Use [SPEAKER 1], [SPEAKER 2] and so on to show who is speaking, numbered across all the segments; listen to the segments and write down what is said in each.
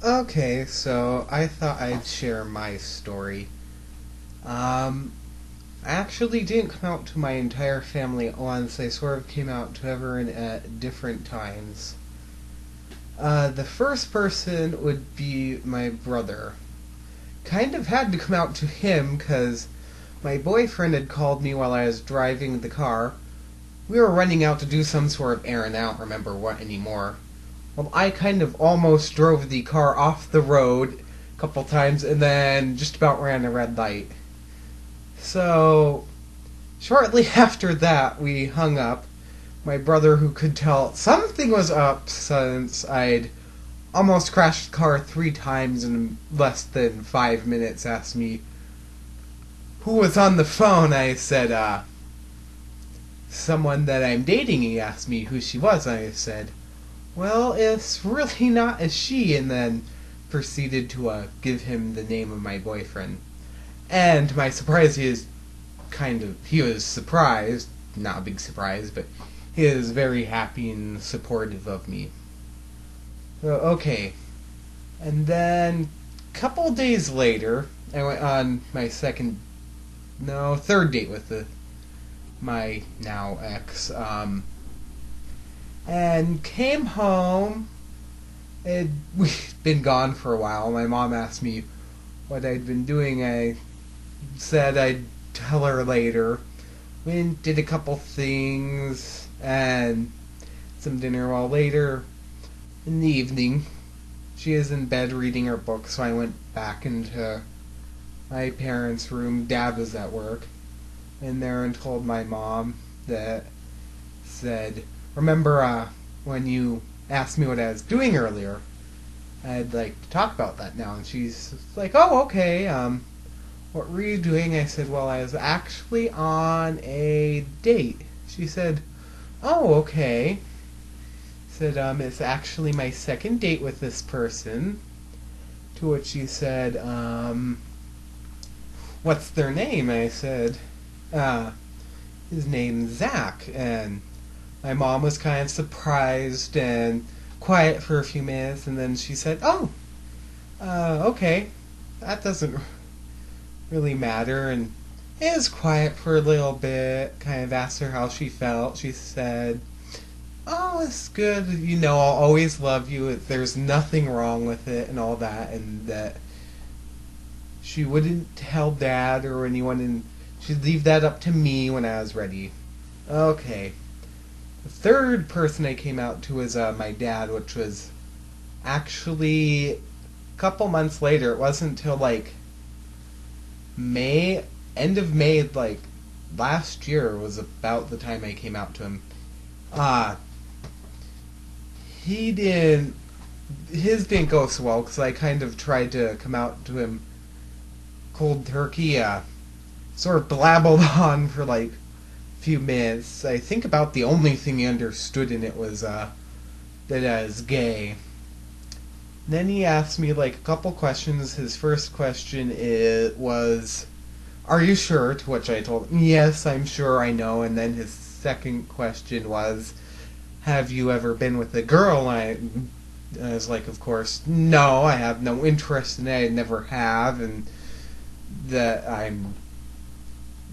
[SPEAKER 1] Okay, so I thought I'd share my story. Um, I actually didn't come out to my entire family at once. I sort of came out to everyone at different times. The first person would be my brother. Kind of had to come out to him because my boyfriend had called me while I was driving the car. We were running out to do some sort of errand. I don't remember what anymore. Well, I kind of almost drove the car off the road a couple times and then just about ran a red light. So, shortly after that, we hung up. My brother, who could tell something was up since I'd almost crashed the car 3 times in less than 5 minutes, asked me who was on the phone. I said, someone that I'm dating. He asked me who she was. I said, well, it's really not a she, and then proceeded to give him the name of my boyfriend. And to my surprise, he was surprised, not a big surprise, but he is very happy and supportive of me. So, okay. And then, a couple days later, I went on my third date with my now ex, and came home. We'd been gone for a while. My mom asked me what I'd been doing. I said I'd tell her later. We did a couple things and some dinner. While later in the evening, she is in bed reading her book, so I went back into my parents' room. Dad was at work. In there and told my mom that said, remember when you asked me what I was doing earlier? I'd like to talk about that now. And she's like, oh, okay. What were you doing? I said, well, I was actually on a date. She said, oh, okay. Said, it's actually my second date with this person. To which she said, what's their name? I said, his name's Zach. And my mom was kind of surprised and quiet for a few minutes, and then she said, oh, okay. That doesn't really matter. And it was quiet for a little bit. Kind of asked her how she felt. She said, oh, it's good. I'll always love you. There's nothing wrong with it and all that. And that she wouldn't tell Dad or anyone, and she'd leave that up to me when I was ready. Okay. The third person I came out to was my dad, which was actually a couple months later. It wasn't until like May, end of May, like last year was about the time I came out to him. He didn't, his didn't go so well because I kind of tried to come out to him cold turkey. Sort of blabbled on for like a few minutes. I think about the only thing he understood in it was that I was gay. Then he asked me like a couple questions. His first question was, are you sure? To which I told him, yes, I'm sure, I know. And then his second question was, have you ever been with a girl? And I was like, of course, no, I have no interest in it. I never have. And that I'm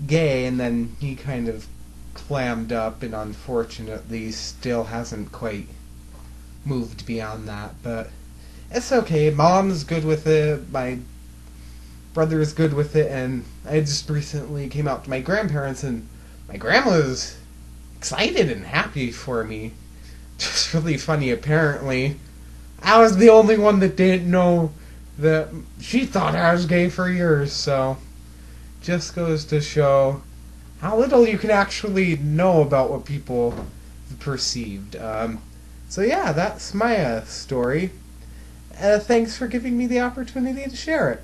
[SPEAKER 1] gay. And then he kind of clammed up and unfortunately still hasn't quite moved beyond that. But it's okay. Mom's good with it. My brother is good with it. And I just recently came out to my grandparents, and my grandma's excited and happy for me. Just really funny, apparently. I was the only one that didn't know that she thought I was gay for years, so just goes to show how little you can actually know about what people perceived. So yeah, that's my story. Thanks for giving me the opportunity to share it.